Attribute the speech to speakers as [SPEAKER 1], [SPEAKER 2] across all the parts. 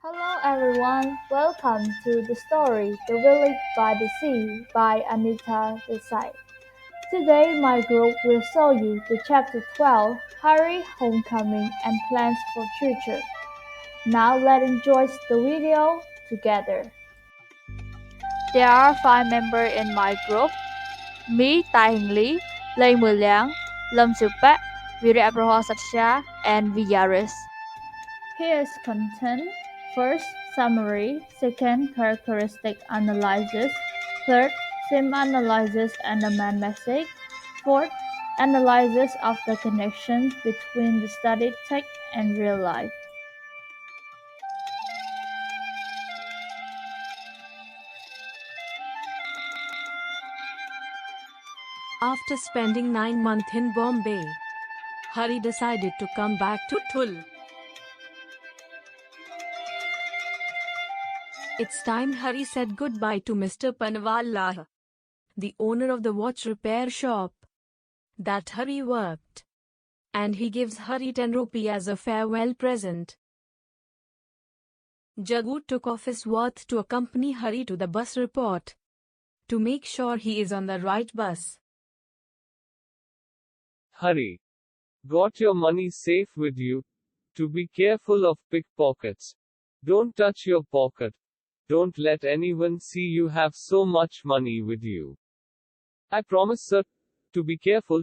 [SPEAKER 1] Hello everyone, welcome to the story The Village by the Sea by Anita Desai. Today my group will show you the chapter 12, Harry, Homecoming and Plans for Future. Now let's enjoy the video together. There are 5 members in my group. Me, Tai Hình Lý, Leang Muyleang, Lim Sivpe, Virak ProhoSathya and Vy yaris. Here is content. First, summary. Second, characteristic analysis. Third, theme analysis and the main message. Fourth, analysis of the connections between the studied text and real life.
[SPEAKER 2] After spending 9 months in Bombay, Hari decided to come back to Thul. It's time Hari said goodbye to Mr. Panwala, the owner of the watch repair shop that Hari worked, and he gives Hari 10 rupee as a farewell present. Jagu took off his worth to accompany Hari to the bus report to make sure he is on the right bus.
[SPEAKER 3] Hurry. Got your money safe with you? To be careful of pickpockets. Don't touch your pocket. Don't let anyone see you have so much money with you. I promise, sir, to be careful,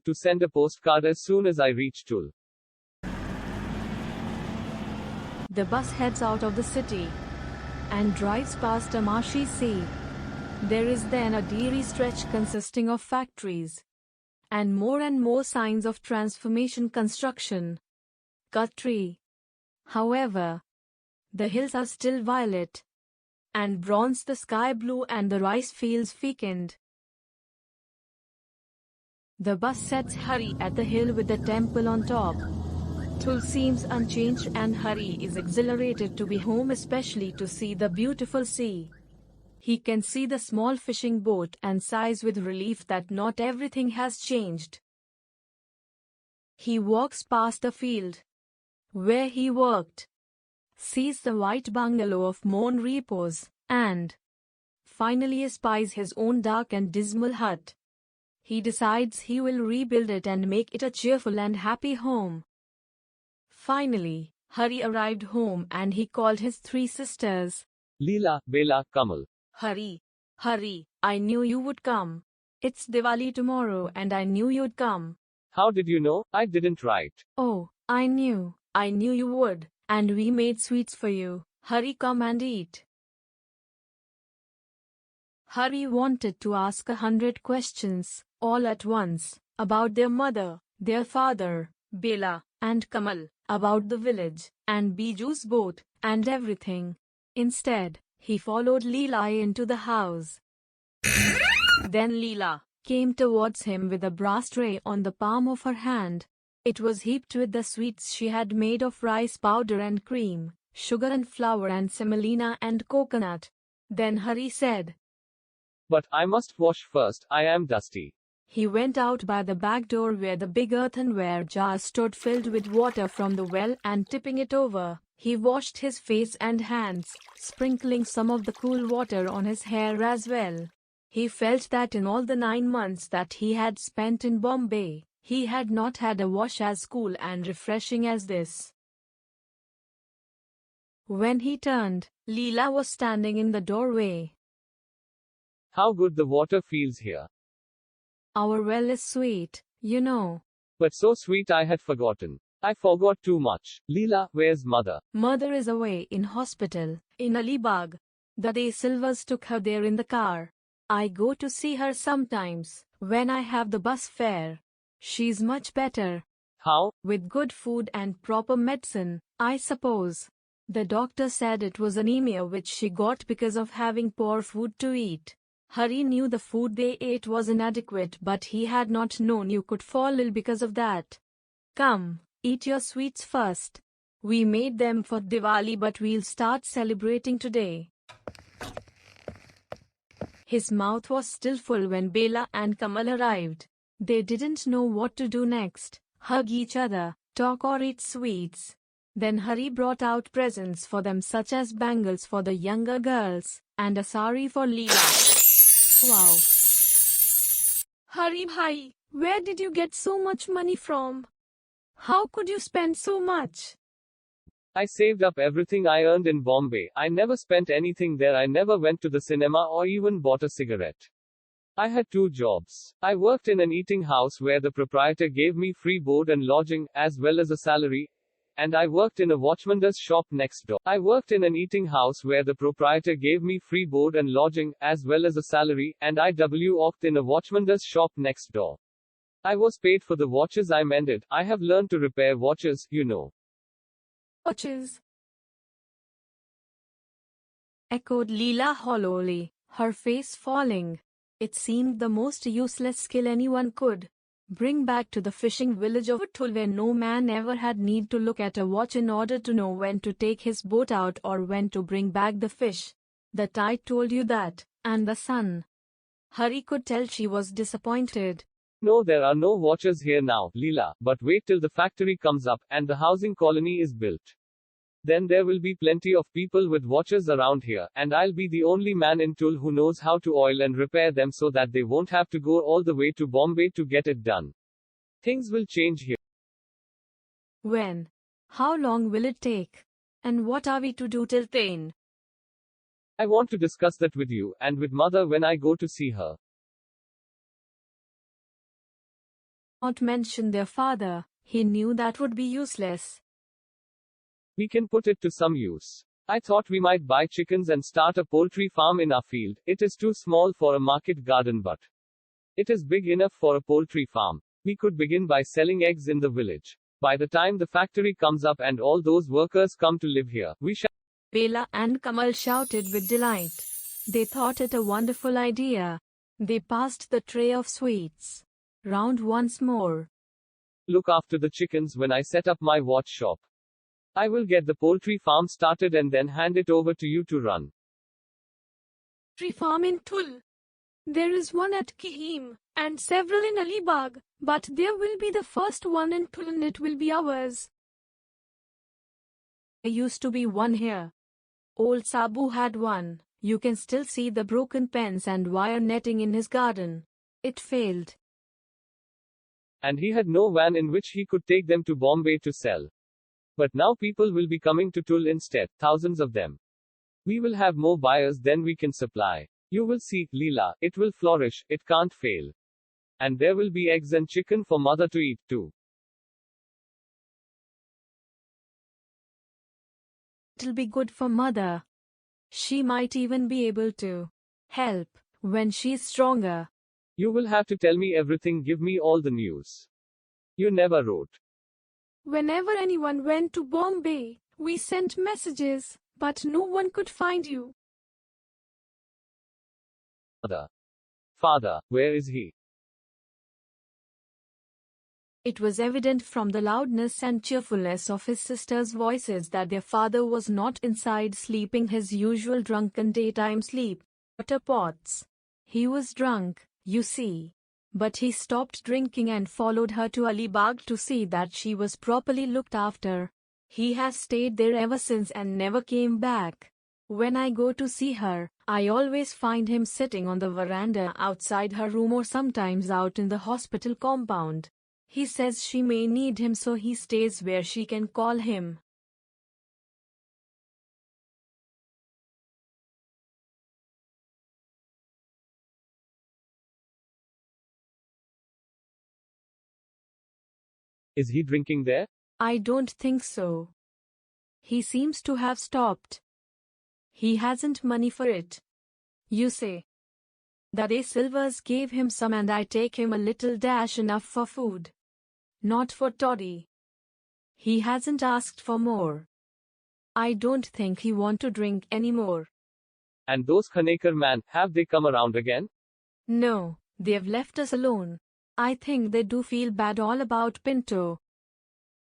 [SPEAKER 3] to send a postcard as soon as I reach Tul.
[SPEAKER 2] The bus heads out of the city and drives past a marshy sea. There is then a dreary stretch consisting of factories and more signs of transformation construction. Cut tree. However, the hills are still violet and bronze, the sky blue and the rice fields fecund. The bus sets Hari at the hill with the temple on top. Thul seems unchanged and Hari is exhilarated to be home, especially to see the beautiful sea. He can see the small fishing boat and sighs with relief that not everything has changed. He walks past the field where he worked, sees the white bungalow of Mon Repose, and finally espies his own dark and dismal hut. He decides he will rebuild it and make it a cheerful and happy home. Finally, Hari arrived home and he called his 3 sisters.
[SPEAKER 3] Leela, Bela, Kamal.
[SPEAKER 2] Hari, I knew you would come. It's Diwali tomorrow and I knew you'd come.
[SPEAKER 3] How did you know? I didn't write.
[SPEAKER 2] Oh, I knew you would, and we made sweets for you. Hari, come and eat. Hari wanted to ask 100 questions, all at once, about their mother, their father, Bela, and Kamal, about the village, and Biju's boat, and everything. Instead, he followed Leela into the house. Then Leela came towards him with a brass tray on the palm of her hand. It was heaped with the sweets she had made of rice powder and cream, sugar and flour and semolina and coconut. Then Hari said,
[SPEAKER 3] But I must wash first, I am dusty.
[SPEAKER 2] He went out by the back door where the big earthenware jar stood filled with water from the well, and tipping it over, he washed his face and hands, sprinkling some of the cool water on his hair as well. He felt that in all the 9 months that he had spent in Bombay, he had not had a wash as cool and refreshing as this. When he turned, Leela was standing in the doorway.
[SPEAKER 3] How good the water feels here.
[SPEAKER 2] Our well is sweet, you know.
[SPEAKER 3] But so sweet I had forgotten. I forgot too much. Leela, where's mother?
[SPEAKER 2] Mother is away in hospital, in Alibag. The day Silvers took her there in the car. I go to see her sometimes, when I have the bus fare. She's much better.
[SPEAKER 3] How?
[SPEAKER 2] With good food and proper medicine, I suppose. The doctor said it was anemia which she got because of having poor food to eat. Hari knew the food they ate was inadequate, but he had not known you could fall ill because of that. Come, eat your sweets first. We made them for Diwali, but we'll start celebrating today. His mouth was still full when Bela and Kamal arrived. They didn't know what to do next, hug each other, talk or eat sweets. Then Hari brought out presents for them such as bangles for the younger girls, and a sari for Leela. Wow! Hari bhai, where did you get so much money from? How could you spend so much?
[SPEAKER 3] I saved up everything I earned in Bombay. I never spent anything there. I never went to the cinema or even bought a cigarette. I had 2 jobs. I worked in an eating house where the proprietor gave me free board and lodging, as well as a salary. And I worked in a watchman's shop next door. I worked in an eating house where the proprietor gave me free board and lodging, as well as a salary, and I worked in a watchman's shop next door. I was paid for the watches I mended. I have learned to repair watches, you know.
[SPEAKER 2] Watches? Echoed Leela hollowly, her face falling. It seemed the most useless skill anyone could bring back to the fishing village of Tul, where no man ever had need to look at a watch in order to know when to take his boat out or when to bring back the fish. The tide told you that, and the sun. Hari could tell she was disappointed.
[SPEAKER 3] No, there are no watches here now, Leela, but wait till the factory comes up, and the housing colony is built. Then there will be plenty of people with watches around here, and I'll be the only man in Tul who knows how to oil and repair them so that they won't have to go all the way to Bombay to get it done. Things will change here.
[SPEAKER 2] When? How long will it take? And what are we to do till then?
[SPEAKER 3] I want to discuss that with you, and with mother when I go to see her.
[SPEAKER 2] Not mention their father, he knew that would be useless.
[SPEAKER 3] We can put it to some use. I thought we might buy chickens and start a poultry farm in our field. It is too small for a market garden, but it is big enough for a poultry farm. We could begin by selling eggs in the village. By the time the factory comes up and all those workers come to live here, we shall.
[SPEAKER 2] Bela and Kamal shouted with delight. They thought it a wonderful idea. They passed the tray of sweets round once more.
[SPEAKER 3] Look after the chickens when I set up my watch shop. I will get the poultry farm started and then hand it over to you to run.
[SPEAKER 2] Poultry farm in Tul. There is one at Kihim, and several in Alibag, but there will be the first one in Tul and it will be ours. There used to be one here. Old Sabu had one. You can still see the broken pens and wire netting in his garden. It failed.
[SPEAKER 3] And he had no van in which he could take them to Bombay to sell. But now people will be coming to Tul instead, thousands of them. We will have more buyers than we can supply. You will see, Leela, it will flourish, it can't fail. And there will be eggs and chicken for mother to eat too.
[SPEAKER 2] It'll be good for mother. She might even be able to help when she's stronger.
[SPEAKER 3] You will have to tell me everything, give me all the news. You never wrote.
[SPEAKER 2] Whenever anyone went to Bombay, we sent messages, but no one could find you.
[SPEAKER 3] Father, where is he?
[SPEAKER 2] It was evident from the loudness and cheerfulness of his sisters' voices that their father was not inside sleeping his usual drunken daytime sleep. Water pots. He was drunk, you see. But he stopped drinking and followed her to Alibag to see that she was properly looked after. He has stayed there ever since and never came back. When I go to see her, I always find him sitting on the veranda outside her room or sometimes out in the hospital compound. He says she may need him, so he stays where she can call him.
[SPEAKER 3] Is he drinking there?
[SPEAKER 2] I don't think so. He seems to have stopped. He hasn't money for it. You say. The day Silvers gave him some and I take him a little dash enough for food. Not for toddy. He hasn't asked for more. I don't think he want to drink anymore.
[SPEAKER 3] And those Khanekar man, have they come around again?
[SPEAKER 2] No, they've left us alone. I think they do feel bad all about Pinto.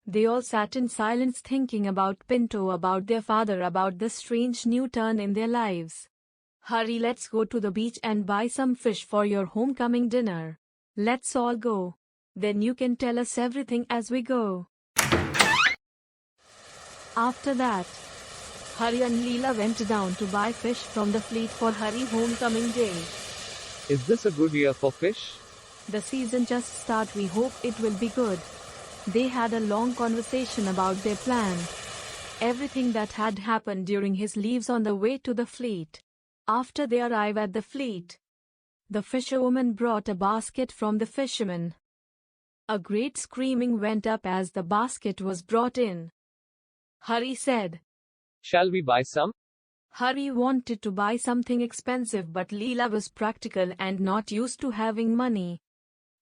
[SPEAKER 2] They all sat in silence thinking about Pinto, about their father, about this strange new turn in their lives. Hurry, let's go to the beach and buy some fish for your homecoming dinner. Let's all go. Then you can tell us everything as we go. After that, Hari and Leela went down to buy fish from the fleet for Hari homecoming day.
[SPEAKER 3] Is this a good year for fish?
[SPEAKER 2] The season just started, we hope it will be good. They had a long conversation about their plan. Everything that had happened during his leaves on the way to the fleet. After they arrived at the fleet, the fisherwoman brought a basket from the fisherman. A great screaming went up as the basket was brought in. Hari said,
[SPEAKER 3] Shall we buy some?
[SPEAKER 2] Hari wanted to buy something expensive, but Leela was practical and not used to having money.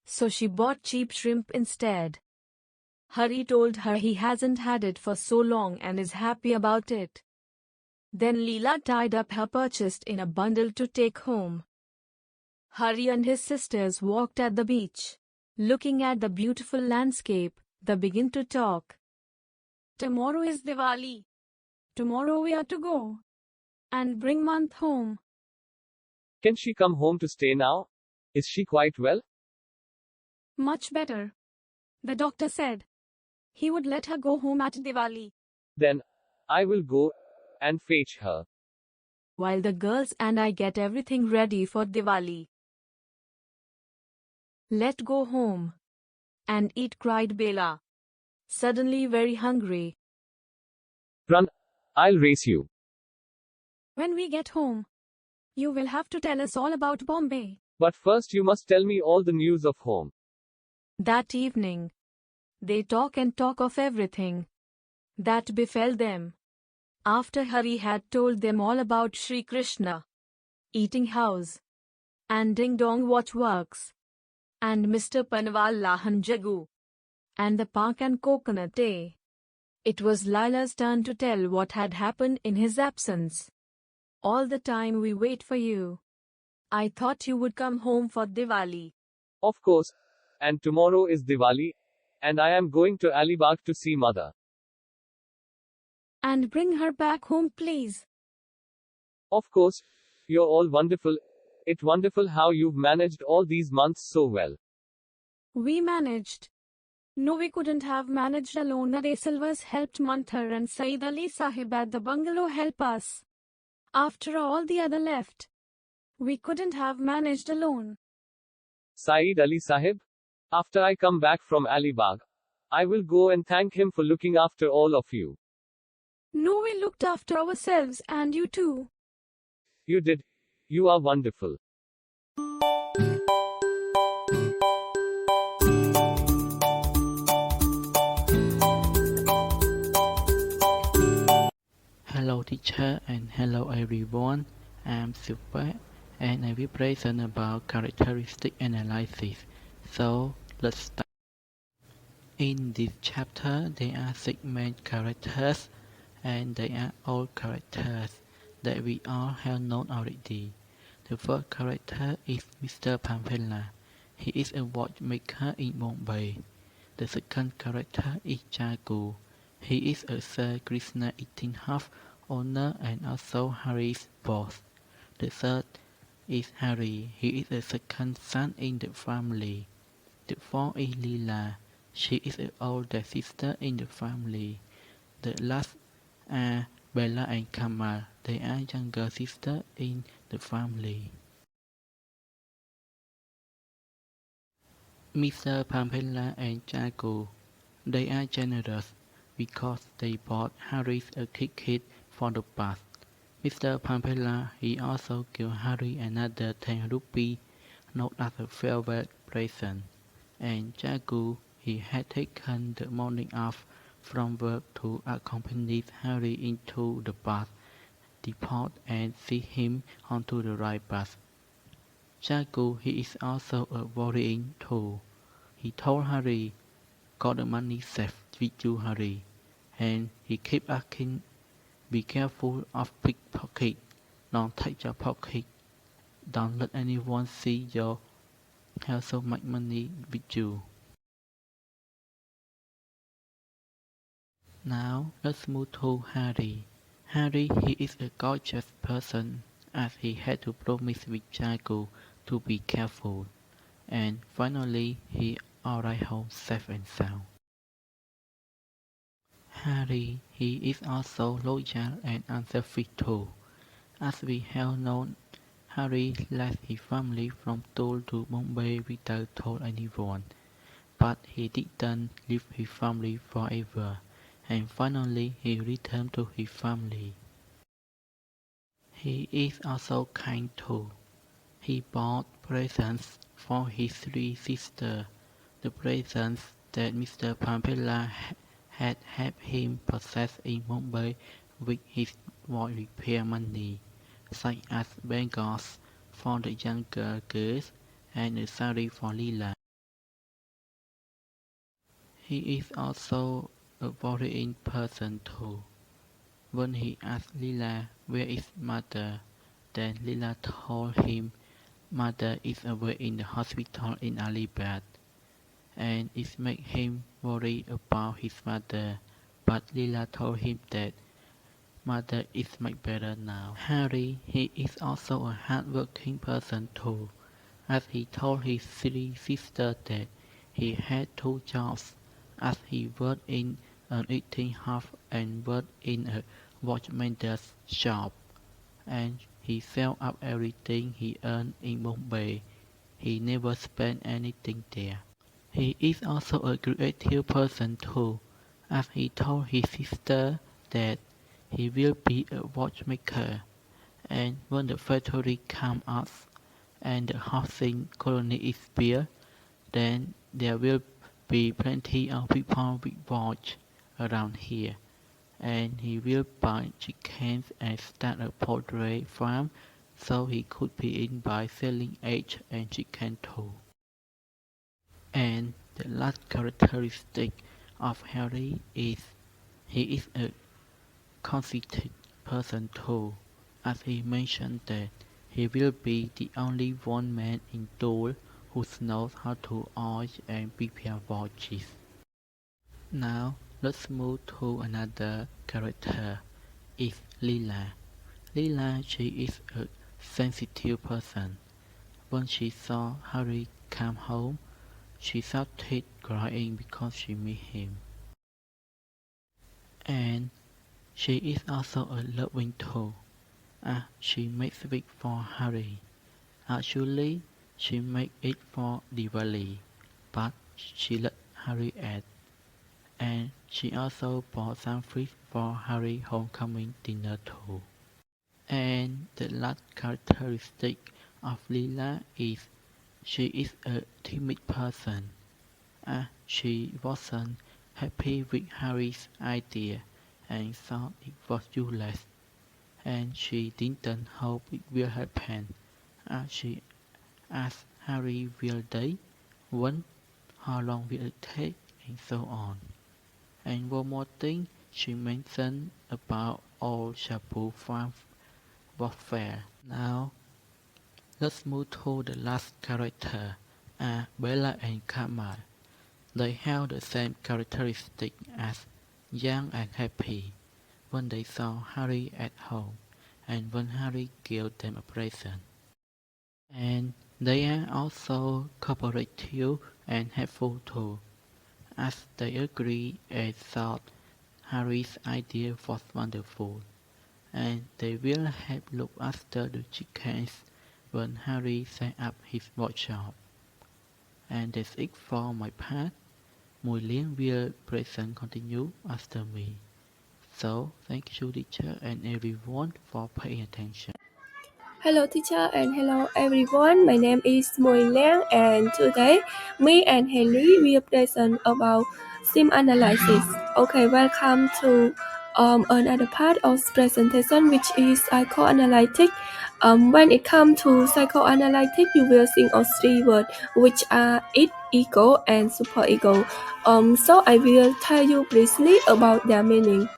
[SPEAKER 2] So she bought cheap shrimp instead. Hari told her he hasn't had it for so long and is happy about it. Then Leela tied up her purchase in a bundle to take home. Hari and his sisters walked at the beach. Looking at the beautiful landscape, they began to talk. Tomorrow is Diwali. Tomorrow we are to go and bring month home.
[SPEAKER 3] Can she come home to stay now? Is she quite well?
[SPEAKER 2] Much better. The doctor said he would let her go home at Diwali.
[SPEAKER 3] Then, I will go and fetch her.
[SPEAKER 2] While the girls and I get everything ready for Diwali. Let's go home and eat, cried Bela, suddenly very hungry.
[SPEAKER 3] Run, I'll race you.
[SPEAKER 2] When we get home, you will have to tell us all about Bombay.
[SPEAKER 3] But first you must tell me all the news of home.
[SPEAKER 2] That evening, they talk and talk of everything that befell them. After Hari had told them all about Sri Krishna, eating house, and Ding Dong Watchworks, and Mr. Panwal Lahan Jagu, and the park and coconut day, it was Lila's turn to tell what had happened in his absence. All the time we wait for you. I thought you would come home for Diwali.
[SPEAKER 3] Of course. And tomorrow is Diwali. And I am going to Alibag to see mother.
[SPEAKER 2] And bring her back home, please.
[SPEAKER 3] Of course. You're all wonderful. It's wonderful how you've managed all these months so well.
[SPEAKER 2] We managed. No, we couldn't have managed alone. The Silvers helped Manthar and Saeed Ali Sahib at the bungalow help us. After all the other left, we couldn't have managed alone.
[SPEAKER 3] Saeed Ali Sahib? After I come back from Alibag, I will go and thank him for looking after all of you.
[SPEAKER 2] No, we looked after ourselves and you too.
[SPEAKER 3] You did. You are wonderful.
[SPEAKER 4] Hello teacher and hello everyone. I'm Sivpe and I will present about characteristic analysis. So let's start. In this chapter there are 6 main characters and they are all characters that we all have known already. The first character is Mr. Pampela. He is a watchmaker in Bombay. The second character is Jagu. He is a Sir Krishna eating house owner and also Hari's boss. The third is Hari. He is the second son in the family. The fourth is Leela. She is the older sister in the family. The last are Bella and Kamal. They are younger sisters in the family. Mr. Pampela and Jagu. They are generous because they bought Harry a ticket for the bus. Mr. Pampela, he also gave Harry another 10 rupees note as a farewell present. And Jagu, he had taken the morning off from work to accompany Harry into the bus depot and see him onto the right bus. Jagu, he is also a worrying too. He told Harry, "Got the money safe with you, Harry," and he kept asking, "Be careful of pickpocket. Don't touch your pocket. Don't let anyone see you have so much money with you." Now let's move to Harry. Harry, he is a gorgeous person as he had to promise with Jagu to be careful. And finally he arrived home safe and sound. Harry, he is also loyal and unselfish too. As we have known, Harry left his family from Toul to Bombay without told anyone. But he didn't leave his family forever, and finally he returned to his family. He is also kind too. He bought presents for his three sisters, the presents that Mr. Pampella had helped him purchase in Mumbai with his watch repair money, such as bangles for the younger girls and a sari for Leela. He is also a worrying person too. When he asked Leela where is mother, then Leela told him mother is away in the hospital in Alibad, and it made him worry about his mother. But Leela told him that mother is much better now. Harry, he is also a hard-working person too, as he told his three sisters that he had two jobs, as he worked in an eating house and worked in a watchmaker's shop, and he saved up everything he earned in Bombay. He never spent anything there. He is also a creative person too, as he told his sister that he will be a watchmaker, and when the factory comes up and the housing colony is built, then there will be plenty of people with watch around here, and he will buy chickens and start a poultry farm so he could be in by selling eggs and chicken too. And the last characteristic of Harry is he is a conceited person too, as he mentioned that he will be the only one man in Toul who knows how to oil and prepare watches. Now let's move to another character, is Leela. Leela, she is a sensitive person. When she saw Harry come home, she started crying because she missed him. And she is also a loving too. She makes sweet for Harry. Actually, she made it for Diwali, but she let Harry eat. And she also bought some fish for Harry homecoming dinner too. And the last characteristic of Leela is she is a timid person. She wasn't happy with Harry's idea and thought it was useless, and she didn't hope it will happen. She asked Harry will they, when, how long will it take, and so on. And one more thing she mentioned about old shampoo farm warfare. Now let's move to the last character, Bella and Kamal. They have the same characteristic as young and happy when they saw Harry at home and when Harry gave them a present. And they are also cooperative and helpful too, as they agree and thought Harry's idea was wonderful, and they will help look after the chickens when Harry set up his workshop. And that's it for my part. Muyleang will present continue after me. So, thank you teacher and everyone for paying attention.
[SPEAKER 5] Hello teacher and hello everyone. My name is Muyleang and today me and Henry will present about sim analysis. Okay, welcome to another part of presentation which is psychoanalytic. When it comes to psychoanalytic, you will think of three words which are it, ego, and superego. So I will tell you briefly about their meaning.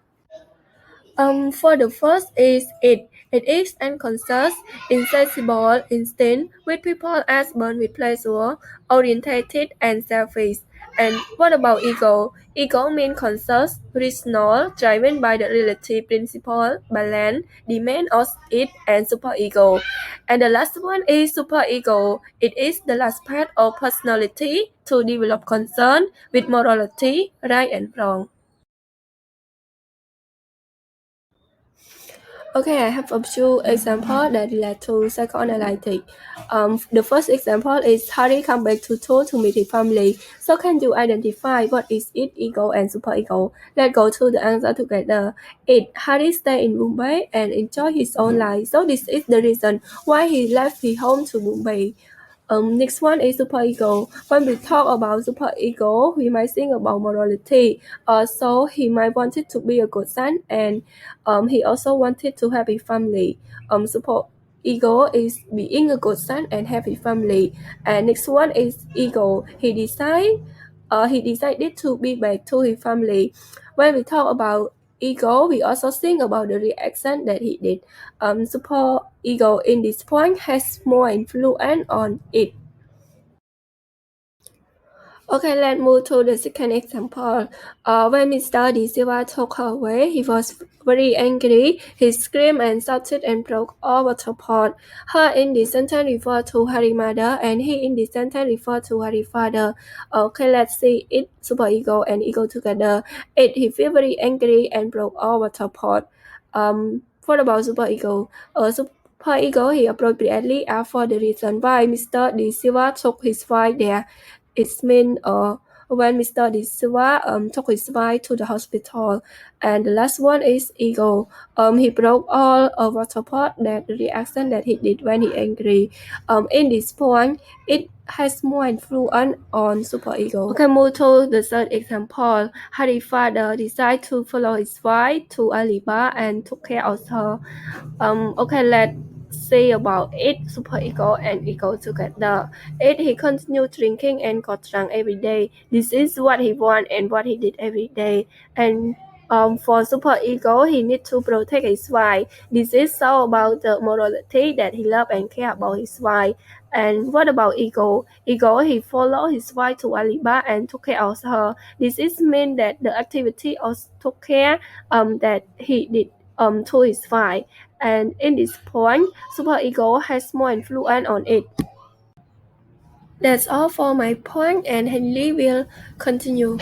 [SPEAKER 5] For the first is it. It is unconscious, insatiable instinct with people as born with pleasure, orientated and selfish. And what about ego? Ego means conscious, rational, driven by the relative principle, balance, demand of it, and superego. And the last one is superego. It is the last part of personality to develop concern with morality, right and wrong. Okay, I have a few examples that relate to psychoanalytic. The first example is Harry come back to tour to meet his family. So can you identify what is it, ego and superego? Let's go to the answer together. It Harry stay in Mumbai and enjoy his own life. So this is the reason why he left his home to Mumbai. Next one is superego. When we talk about superego, we might think about morality. So he might wanted to be a good son, and he also wanted to have a family. Superego is being a good son and have a family. And next one is ego. He decided to be back to his family. When we talk about ego, we also think about the reaction that he did. Super ego in this point has more influence on it. Okay, let's move to the second example. When Mr. De Silva took her away, he was very angry. He screamed and shouted and broke all water pot. Her in the sentence refer to Harry's mother, and he in the sentence refer to Harry's father. Okay, let's see it super ego and ego together. It he feel very angry and broke all water pot. What about super ego? Super ego he appropriately asked for the reason why Mr. De Silva took his wife there. It means when Mr. De Silva took his wife to the hospital. And the last one is ego. He broke all a water pot, that the reaction that he did when he angry. In this point, it has more influence on superego. Okay, move to the third example. Harry's father decided to follow his wife to Aliba and took care of her. Okay, let's say about it, superego and ego together. It he continued drinking and got drunk every day. This is what he want and what he did every day. And for superego, he need to protect his wife. This is all about the morality that he love and care about his wife. And what about ego? Ego, he follow his wife to Aliba and took care of her. This is mean that the activity also took care that he did to his wife. And in this point, superego has more influence on it. That's all for my point, and Henry will continue.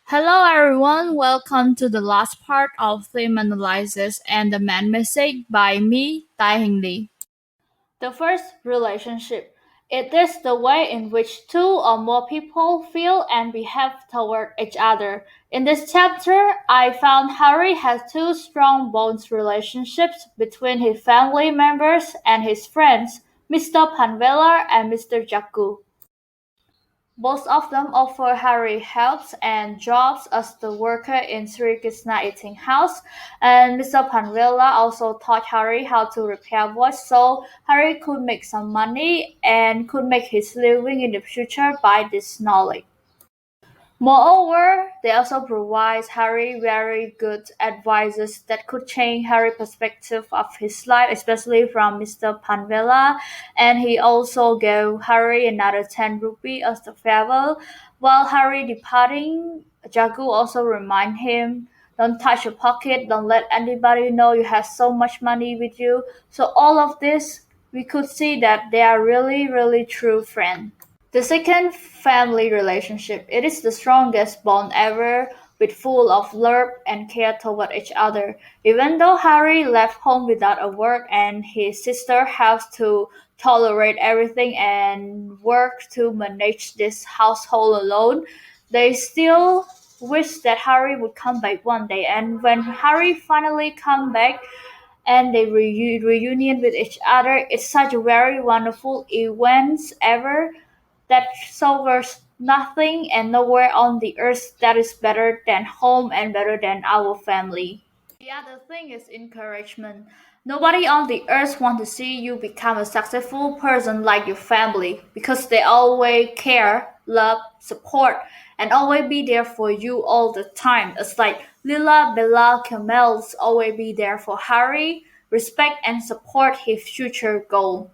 [SPEAKER 1] Hello everyone, welcome to the last part of theme analysis and the main message by me, Tai Hình Lee. The first, relationship. It is the way in which two or more people feel and behave toward each other. In this chapter, I found Harry has two strong bonds relationships between his family members and his friends, Mr. Panvela and Mr. Jaku. Both of them offer Harry helps and jobs as the worker in Sri Krishna eating house, and Mr. Panvela also taught Harry how to repair voice so Harry could make some money and could make his living in the future by this knowledge. Moreover, they also provide Harry very good advices that could change Harry's perspective of his life, especially from Mr. Panvela. And he also gave Harry another 10 rupees as the farewell. While Harry departing, Jagu also remind him, don't touch your pocket, don't let anybody know you have so much money with you. So all of this, we could see that they are really, really true friends. The second, family relationship. It is the strongest bond ever, with full of love and care toward each other. Even though Harry left home without a work and his sister has to tolerate everything and work to manage this household alone, they still wish that Harry would come back one day. And when Harry finally come back, and they reunion with each other. It's such a very wonderful event ever that solves nothing and nowhere on the earth that is better than home and better than our family. The other thing is encouragement. Nobody on the earth wants to see you become a successful person like your family because they always care, love, support, and always be there for you all the time. It's like Lila, Bella, Camels always be there for Harry, respect and support his future goal.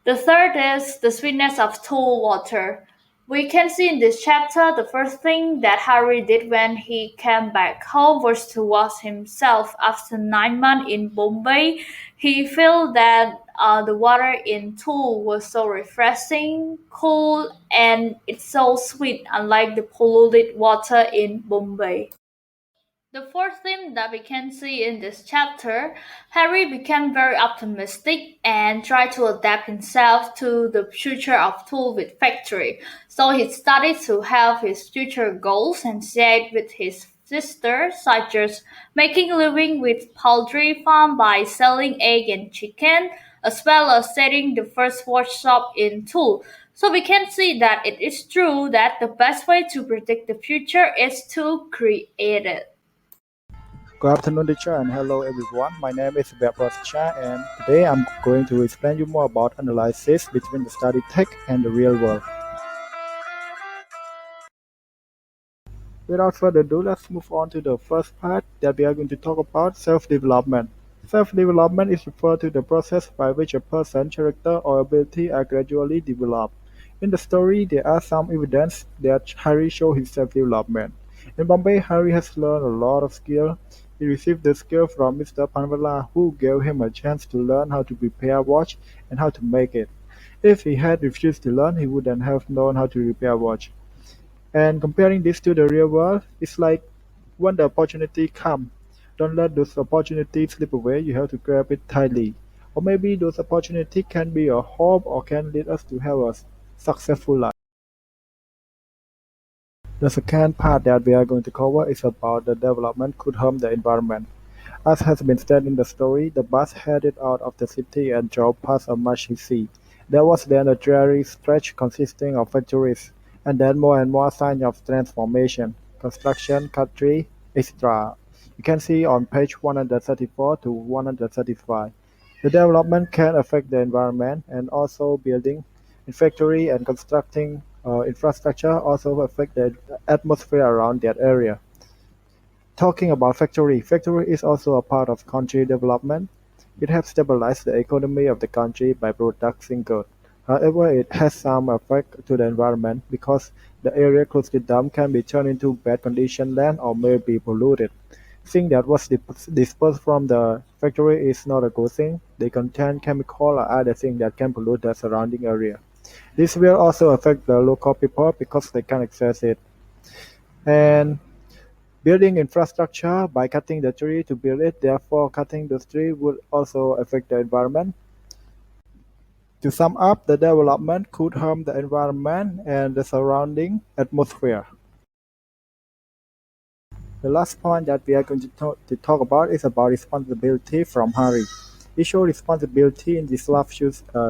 [SPEAKER 1] The third is the sweetness of tool water. We can see in this chapter the first thing that Harry did when he came back home was to wash himself after 9 months in Bombay. He felt that the water in Tool was so refreshing, cool, and it's so sweet, unlike the polluted water in Bombay. The fourth theme that we can see in this chapter, Harry became very optimistic and tried to adapt himself to the future of tool with factory. So he started to have his future goals and shared with his sister, such as making a living with poultry farm by selling egg and chicken, as well as setting the first workshop in Tool. So we can see that it is true that the best way to predict the future is to create it.
[SPEAKER 6] Good afternoon, teacher, and hello, everyone. My name is Virak ProhoSathya, and today I'm going to explain you more about analysis between the study tech and the real world. Without further ado, let's move on to the first part that we are going to talk about self-development. Self-development is referred to the process by which a person's character or ability are gradually developed. In the story, there are some evidence that Harry showed his self-development. In Bombay, Harry has learned a lot of skill. He received the skill from Mr. Panvala, who gave him a chance to learn how to repair a watch and how to make it. If he had refused to learn, he wouldn't have known how to repair a watch. And comparing this to the real world, it's like when the opportunity comes, don't let those opportunities slip away. You have to grab it tightly. Or maybe those opportunities can be a hope or can lead us to have a successful life. The second part that we are going to cover is about the development could harm the environment. As has been said in the story, the bus headed out of the city and drove past a marshy sea. There was then a dreary stretch consisting of factories, and then more and more signs of transformation, construction, country, etc. You can see on page 134 to 135. The development can affect the environment and also building in factory and constructing infrastructure also affect the atmosphere around that area. Talking about factory, factory is also a part of country development. It helps stabilize the economy of the country by producing goods. However, it has some effect to the environment because the area close to them can be turned into bad condition land or may be polluted. Thing that was dispersed from the factory is not a good thing. They contain chemical or other things that can pollute the surrounding area. This will also affect the local people because they can access it. And building infrastructure by cutting the tree to build it, therefore cutting the tree would also affect the environment. To sum up, the development could harm the environment and the surrounding atmosphere. The last point that we are going to talk about is about responsibility from Harry. He showed responsibility in this last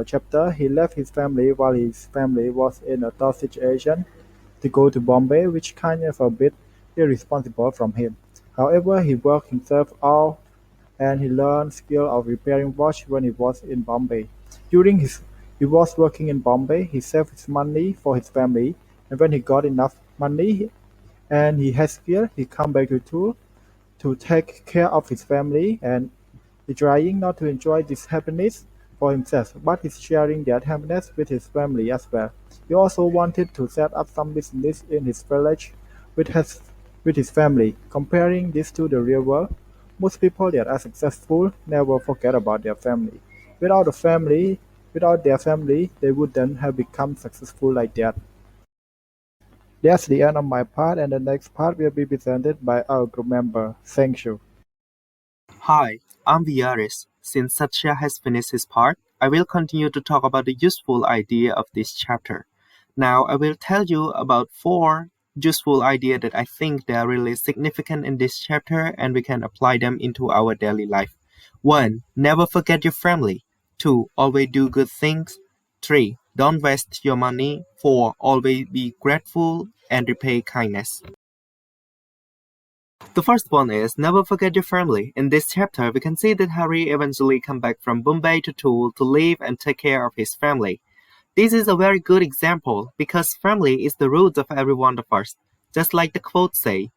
[SPEAKER 6] chapter. He left his family while his family was in a tough situation to go to Bombay, which kind of a bit irresponsible from him. However, he worked himself out and he learned skill of repairing watch when he was in Bombay. During he was working in Bombay, he saved his money for his family, and when he got enough money and he had skill, he come back to Tool to take care of his family and he's trying not to enjoy this happiness for himself, but he's sharing that happiness with his family as well. He also wanted to set up some business in his village with his with his family. Comparing this to the real world, most people that are successful never forget about their family. Without a family, without their family, they wouldn't have become successful like that. That's the end of my part, and the next part will be presented by our group member. Thank you.
[SPEAKER 7] Hi, I'm the yaris. Since Satya has finished his part, I will continue to talk about the useful idea of this chapter. Now I will tell you about 4 useful ideas that I think they are really significant in this chapter and we can apply them into our daily life. 1. Never forget your family. 2. Always do good things. 3. Don't waste your money. 4. Always be grateful and repay kindness. The first one is never forget your family. In this chapter, we can see that Harry eventually come back from Bombay to Tool to live and take care of his family. This is a very good example because family is the root of every one of us. Just like the quote say,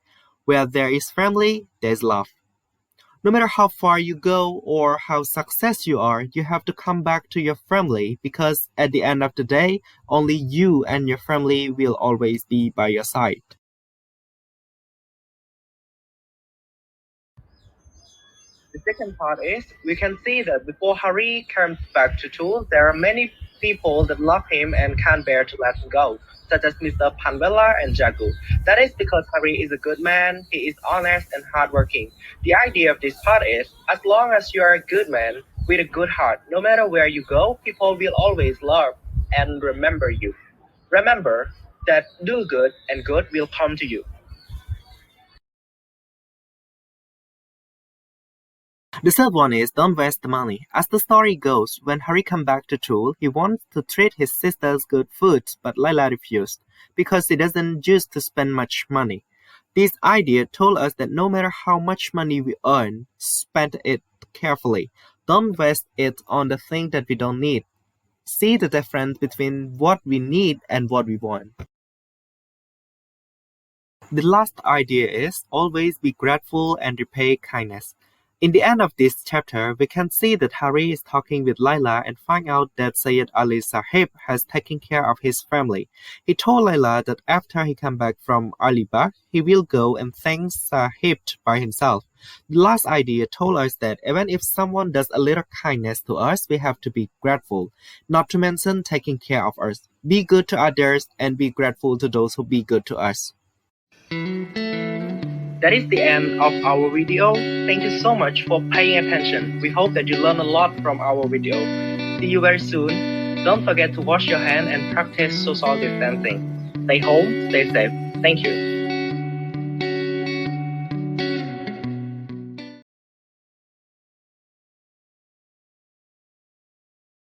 [SPEAKER 7] where there is family, there is love. No matter how far you go or how successful you are, you have to come back to your family because at the end of the day, only you and your family will always be by your side. The second part is we can see that before Harry comes back to Tool, there are many people that love him and can't bear to let him go. such as Mr. Panwella and Jagu. That is because Harry is a good man, he is honest and hardworking. The idea of this part is, as long as you are a good man with a good heart, no matter where you go, people will always love and remember you. Remember that do good and good will come to you. The third one is don't waste the money. As the story goes, when Harry comes back to Tool, he wants to treat his sisters good food, but Lila refused, because he doesn't used to spend much money. This idea told us that no matter how much money we earn, spend it carefully. Don't waste it on the thing that we don't need. See the difference between what we need and what we want. The last idea is always be grateful and repay kindness. In the end of this chapter, we can see that Harry is talking with Layla and find out that Syed Ali Sahib has taken care of his family. He told Layla that after he comes back from Alibag, he will go and thank Sahib by himself. The last idea told us that even if someone does a little kindness to us, we have to be grateful, not to mention taking care of us. Be good to others and be grateful to those who be good to us. That is the end of our video. Thank you so much for paying attention. We hope that you learn a lot from our video. See you very soon. Don't forget to wash your hands and practice social distancing. Stay home, stay safe. Thank you.